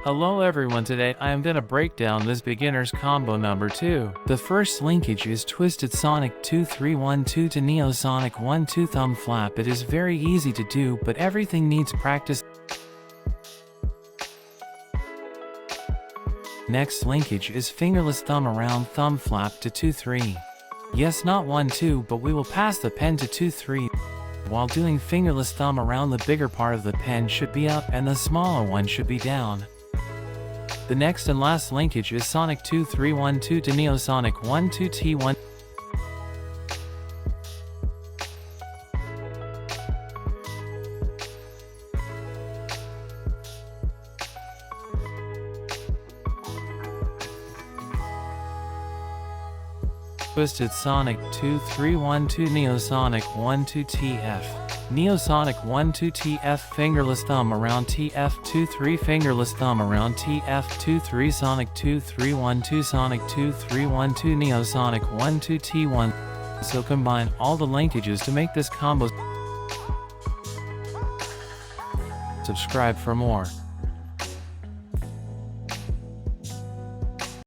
Hello everyone, today I am gonna break down this beginner's combo number 2. The first linkage is Twisted Sonic 2312 to Neosonic 12 thumb flap. It is very easy to do, but everything needs practice. Next linkage is Fingerless Thumb Around Thumb Flap to 2-3. Yes, not 1-2, but we will pass the pen to 2-3. While doing fingerless thumb around, the bigger part of the pen should be up and the smaller one should be down. The next and last linkage is Sonic 2312 to Neosonic 12T1. Twisted Sonic 2312 Neosonic 12TF. Neosonic 12TF Fingerless Thumb Around TF23 Fingerless Thumb Around TF23 Sonic 2312 Sonic 2312 Neosonic 12T1. So combine all the linkages to make this combo. Subscribe for more.